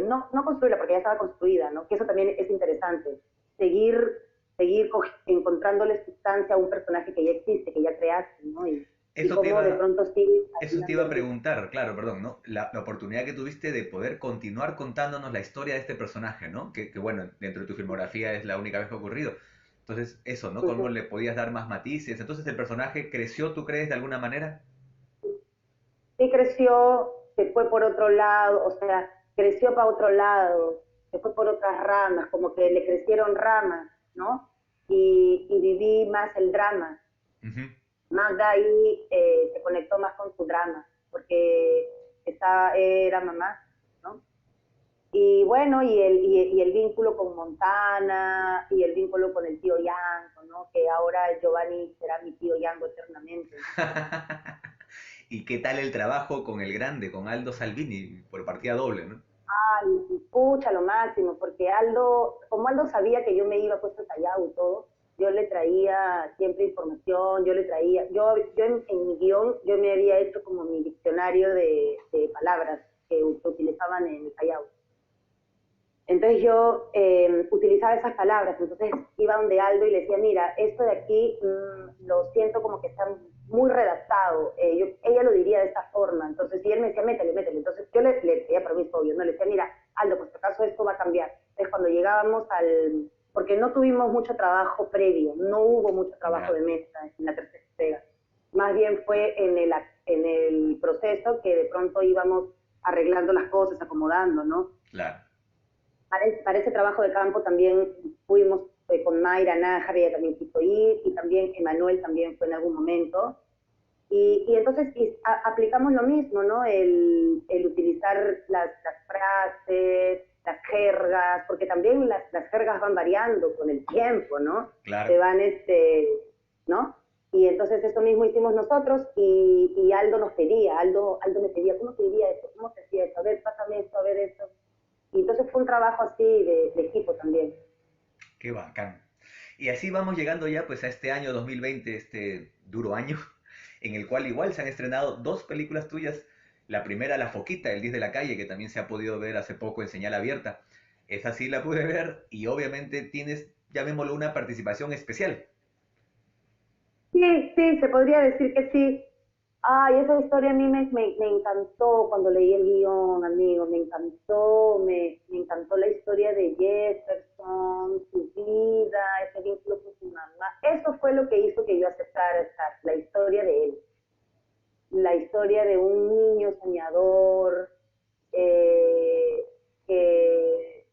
no construirla porque ya estaba construida, ¿no? Que eso también es interesante, seguir, seguir encontrándole sustancia a un personaje que ya existe, que ya creaste, ¿no? Y Eso te cómo de iba, pronto sigue Eso te iba a ayudando. preguntar, claro, perdón, ¿no? La oportunidad que tuviste de poder continuar contándonos la historia de este personaje, ¿no? Que bueno, dentro de tu filmografía es la única vez que ha ocurrido. Entonces, eso, ¿no? ¿Cómo le podías dar más matices? Entonces, ¿el personaje creció, tú crees, de alguna manera? Sí creció, se fue por otro lado, o sea, creció para otro lado, se fue por otras ramas, como que le crecieron ramas, ¿no? Y viví más el drama. Ujú. Magda ahí se conectó más con su drama, porque era mamá, ¿no? Y bueno, y el vínculo con Montana, y el vínculo con el tío Yango, ¿no? Que ahora Giovanni será mi tío Yango eternamente, ¿no? ¿Y qué tal el trabajo con el grande, con Aldo Salvini, por partida doble, ¿no? pucha, lo máximo, porque Aldo, como Aldo sabía que yo me iba pues al Callao y todo, yo le traía siempre información, yo le traía, yo en mi guión, yo me había hecho como mi diccionario de palabras que utilizaban en el Callao. Entonces yo utilizaba esas palabras, entonces iba donde Aldo y le decía, mira, esto de aquí lo siento como que está muy redactado, ella lo diría de esta forma, entonces y él me decía, métele, métele, entonces yo le pedía permiso, obvio, no le decía, mira, Aldo, pues por acaso esto va a cambiar. Entonces cuando llegábamos porque no tuvimos mucho trabajo previo, no hubo mucho trabajo Ya, de mesa en la tercera entrega, más bien fue en el proceso que de pronto íbamos arreglando las cosas, acomodando, ¿no? claro. Para ese trabajo de campo también fuimos con Mayra Nájar, ella también quiso ir, y también Emanuel también fue en algún momento. Y entonces aplicamos lo mismo, ¿no? El utilizar las frases, las jergas, porque también las jergas van variando con el tiempo, ¿no? Se Claro. van, ¿no? Y entonces eso mismo hicimos nosotros y Aldo nos pedía, Aldo me pedía, ¿cómo se diría esto? ¿Cómo se hacía esto? A ver, pásame esto, a ver esto. Y entonces fue un trabajo así de equipo también. Qué bacán. Y así vamos llegando ya pues a este año 2020, este duro año, en el cual igual se han estrenado dos películas tuyas. La primera, La Foquita, El 10 de la calle, que también se ha podido ver hace poco en señal abierta. Esa sí la pude ver y obviamente tienes, llamémoslo, una participación especial. Sí, sí, se podría decir que sí. Ay, esa historia a mí me encantó cuando leí el guión, amigo, me encantó, me encantó la historia de Jefferson, su vida, ese vínculo con su mamá. Eso fue lo que hizo que yo aceptara estar, la historia de él, la historia de un niño soñador, eh, que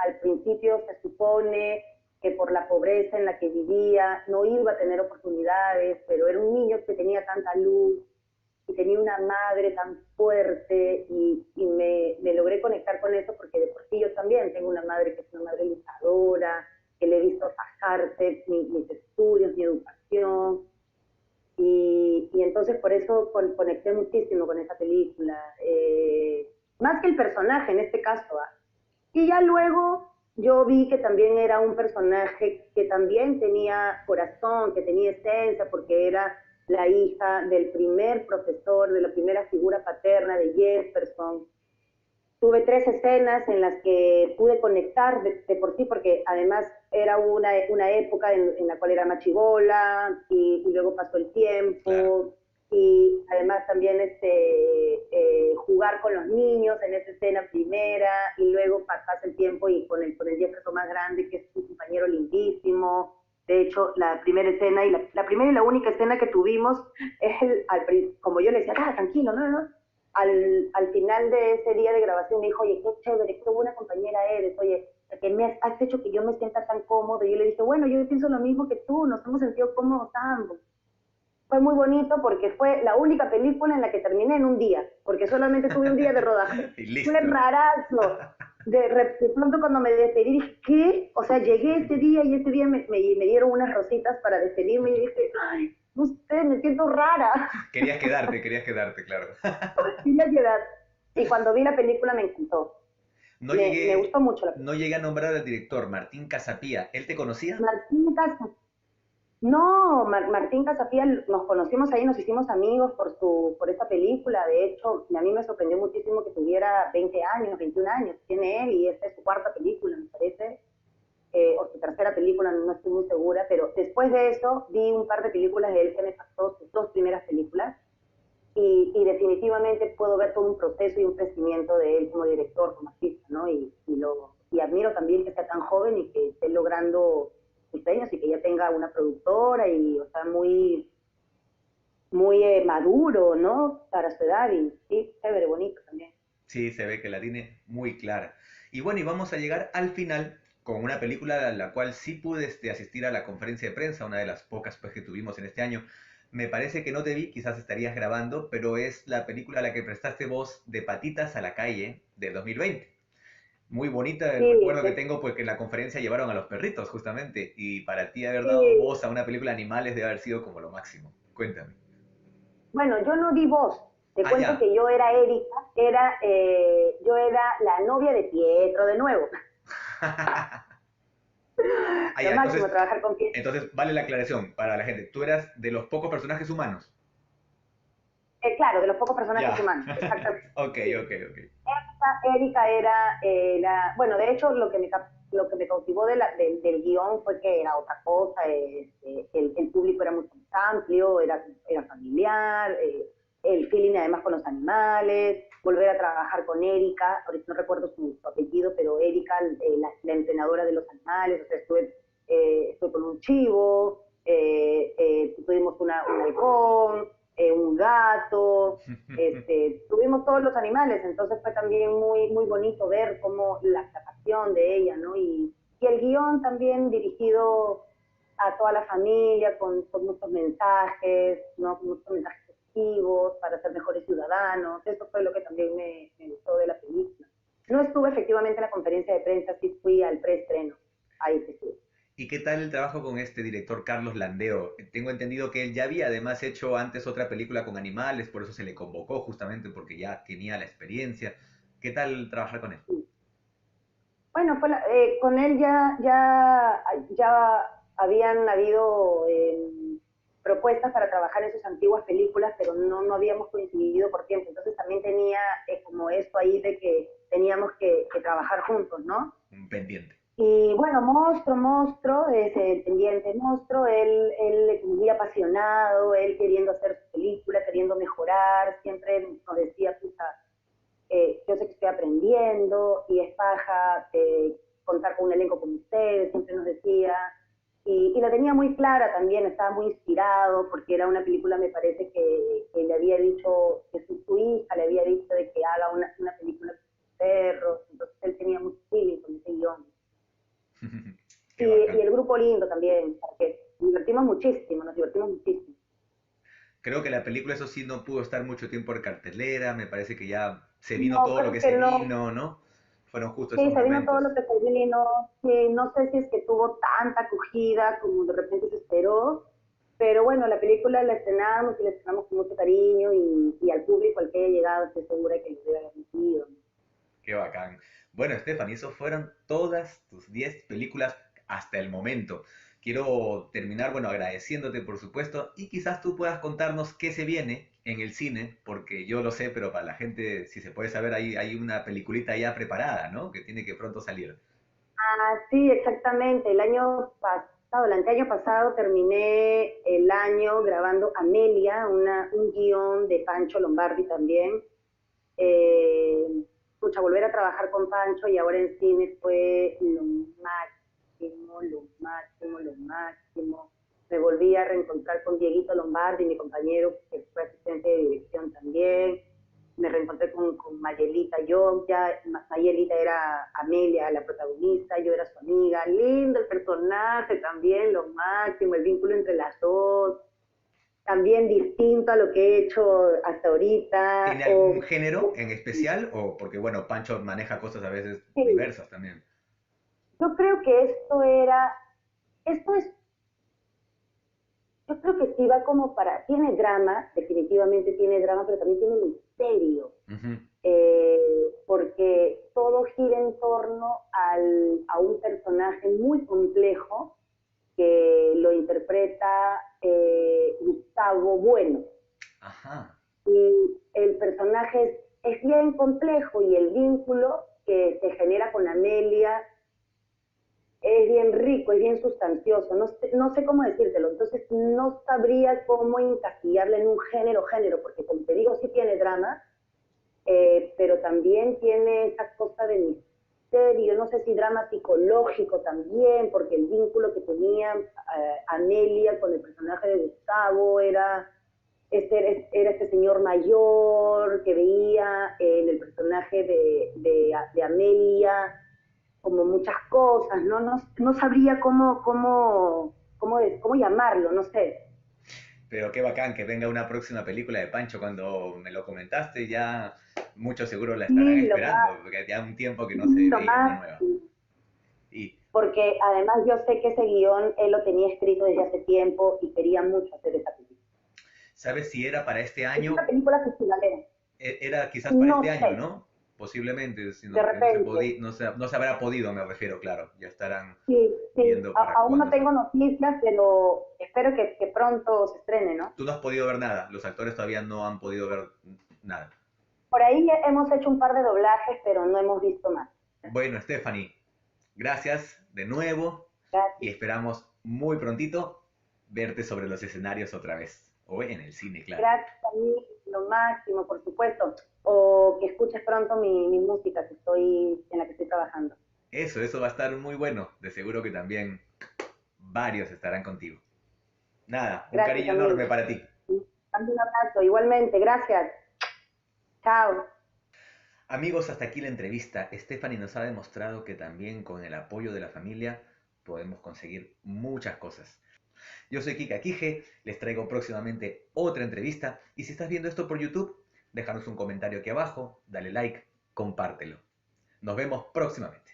al principio se supone que por la pobreza en la que vivía no iba a tener oportunidades, pero era un niño que tenía tanta luz y tenía una madre tan fuerte y me logré conectar con eso porque de por sí yo también tengo una madre que es una madre luchadora, que le he visto fajarse mis estudios, mi educación, y entonces por eso conecté muchísimo con esa película, más que el personaje en este caso. ¿Ah? Y ya luego yo vi que también era un personaje que también tenía corazón, que tenía esencia, porque era la hija del primer profesor, de la primera figura paterna de Jefferson. Tuve tres escenas en las que pude conectar de por sí, porque además era una época en la cual era machibola y luego pasó el Claro. tiempo y además también jugar con los niños en esa escena primera y luego pasa el tiempo y con el Jefferson más grande que es un compañero lindísimo. De hecho, la primera escena y la primera y la única escena que tuvimos es como yo le decía, ah, tranquilo, no, no, no, al final de ese día de grabación me dijo, oye, qué chévere, qué buena compañera eres, oye, que me has hecho que yo me sienta tan cómodo. Y yo le dije, bueno, yo pienso lo mismo que tú, nos hemos sentido cómodos ambos. Fue muy bonito porque fue la única película en la que terminé en un día, porque solamente tuve un día de rodaje. Y Fue listo. rarazo. De pronto cuando me despedí dije, ¿qué? O sea, llegué ese día y ese día me dieron unas rositas para despedirme y dije, ay, no sé, me siento rara. Querías quedarte, claro. Y la edad. Y cuando vi la película me encantó. No Me gustó llegué, mucho la no película. llegué a nombrar al director, Martín Casapía. ¿Él te conocía? Martín Casa. No, Martín Casafiel, nos conocimos ahí, nos hicimos amigos por esa película. De hecho, a mí me sorprendió muchísimo que tuviera 20 años, 21 años, tiene él, y esta es su cuarta película, me parece, o su tercera película, no estoy muy segura, pero después de eso vi un par de películas de él que me impactó, sus dos primeras películas, y definitivamente puedo ver todo un proceso y un crecimiento de él como director, como artista, ¿no? Y admiro también que sea tan joven y que esté logrando sus sueños y que ya tenga una productora y, o sea, muy maduro, ¿no? Para su edad y sí, chévere, bonito también. Sí, se ve que la tiene muy clara. Y bueno, y vamos a llegar al final con una película a la cual sí pude asistir a la conferencia de prensa, una de las pocas pues, que tuvimos en este año. Me parece que no te vi, quizás estarías grabando, pero es la película a la que prestaste voz de Patitas a la calle de 2020. Muy bonita el Sí, recuerdo que tengo, pues que en la conferencia llevaron a los perritos justamente. Y para ti haber dado sí. voz a una película de animales debe haber sido como lo máximo. Cuéntame. Bueno, yo no di voz, Te Ah, cuento ya. que yo era Erika, yo era la novia de Pietro de nuevo. Ah, Lo ya. máximo Entonces, trabajar con Pietro. entonces vale la aclaración para la gente. Tú eras de los pocos personajes humanos. Claro, de los pocos personajes Ya. humanos, exactamente. Ok, Sí. ok, ok. Erika era bueno, de hecho lo que me cautivó del guión fue que era otra cosa, el público era mucho más amplio, era familiar, el feeling además con los animales, volver a trabajar con Erika, ahorita no recuerdo su apellido, pero Erika, la entrenadora de los animales, o sea, estuve con un chivo, tuvimos un halcón, un gato, tuvimos todos los animales, entonces fue también muy bonito ver cómo la pasión de ella, ¿no? Y el guión también dirigido a toda la familia con muchos mensajes, ¿no? Con muchos mensajes positivos para ser mejores ciudadanos, eso fue lo que también me gustó de la película. No estuve efectivamente en la conferencia de prensa, sí fui al preestreno, ahí sí estuve. ¿Y qué tal el trabajo con este director Carlos Landeo? Tengo entendido que él ya había además hecho antes otra película con animales, por eso se le convocó justamente porque ya tenía la experiencia. ¿Qué tal trabajar con él? Sí. Bueno, con él ya habían habido propuestas para trabajar en sus antiguas películas, pero no habíamos coincidido por tiempo. Entonces también tenía como esto ahí de que teníamos que trabajar juntos, ¿no? Un pendiente. Y bueno, Monstruo, ese pendiente Monstruo, él muy apasionado, él queriendo hacer su película, queriendo mejorar, siempre nos decía, puta, yo sé que estoy aprendiendo y es paja contar con un elenco como ustedes, siempre nos decía. Y la tenía muy clara también, estaba muy inspirado, porque era una película, me parece, que le había dicho, que su hija le había dicho de que haga una película con perros, entonces él tenía mucho feeling con ese guión. Qué Y bacán. el grupo lindo también, porque nos divertimos muchísimo. Creo que la película, eso sí, no pudo estar mucho tiempo en cartelera. Me parece que ya se vino No, todo lo creo que que se no. vino, ¿no? Fueron justo esos Sí, se vino todo momentos. lo que se vino. Sí, no sé si es que tuvo tanta acogida como de repente se esperó, pero bueno, la película la estrenamos con mucho cariño y al público al que haya llegado estoy segura que les debe haber sentido. Qué bacán. Bueno, Stephanie, eso fueron todas tus 10 películas hasta el momento. Quiero terminar, bueno, agradeciéndote, por supuesto, y quizás tú puedas contarnos qué se viene en el cine, porque yo lo sé, pero para la gente, si se puede saber, hay una peliculita ya preparada, ¿no? Que tiene que pronto salir. Ah, sí, exactamente. El año pasado terminé el año grabando Amelia, un guión de Pancho Lombardi también. Eh, volver a trabajar con Pancho y ahora en cine fue lo máximo. Me volví a reencontrar con Dieguito Lombardi, mi compañero que fue asistente de dirección también. Me reencontré con Mayelita yo, ya Mayelita era Amelia, la protagonista, yo era su amiga. Lindo el personaje también, lo máximo, el vínculo entre las dos también distinto a lo que he hecho hasta ahorita. ¿Tiene algún género en especial? O porque, bueno, Pancho maneja cosas a veces Sí, diversas también. yo creo que esto es, yo creo que sí va como tiene drama, definitivamente tiene drama, pero también tiene misterio, Ujú. porque todo gira en torno a un personaje muy complejo que lo interpreta Gustavo Bueno. Ajá. Y el personaje es bien complejo y el vínculo que se genera con Amelia es bien rico, es bien sustancioso, no sé cómo decírtelo, entonces no sabría cómo encasillarle en un género, porque como te digo, sí tiene drama, pero también tiene esa cosa de misterio, no sé si drama psicológico también, porque el vínculo que tenía Amelia con el personaje de Gustavo era este señor mayor que veía en el personaje de Amelia como muchas cosas, no sabría cómo llamarlo, no sé. Pero qué bacán que venga una próxima película de Pancho. Cuando me lo comentaste, ya muchos seguro la estarán Sí, esperando, porque ya un tiempo que no se lo veía una más, nueva. Y porque además yo sé que ese guión él lo tenía escrito desde hace tiempo y quería mucho hacer esa película. ¿Sabes si era para este Es una año? película festivalera. Era quizás para No este sé, año, ¿no? Posiblemente, de sino que no se repente. podía, no se habrá podido, me refiero, claro. Ya estarán Sí, sí, viendo para aún no cuándo se... tengo noticias, pero espero que pronto se estrene, ¿no? Tú no has podido ver nada, los actores todavía no han podido ver nada. Por ahí hemos hecho un par de doblajes, pero no hemos visto más. Bueno, Stephanie, gracias de nuevo y Gracias, esperamos muy prontito verte sobre los escenarios otra vez. O en el cine, claro. gracias a mí, lo máximo, por supuesto. O que escuches pronto mi música en la que estoy trabajando. Eso va a estar muy bueno. De seguro que también varios estarán contigo. Nada, un Gracias, cariño amigo. enorme para ti. Mando un abrazo, igualmente, gracias. Chao. Amigos, hasta aquí la entrevista. Stephanie nos ha demostrado que también con el apoyo de la familia podemos conseguir muchas cosas. Yo soy Kika Kije, les traigo próximamente otra entrevista y si estás viendo esto por YouTube, déjanos un comentario aquí abajo, dale like, compártelo. Nos vemos próximamente.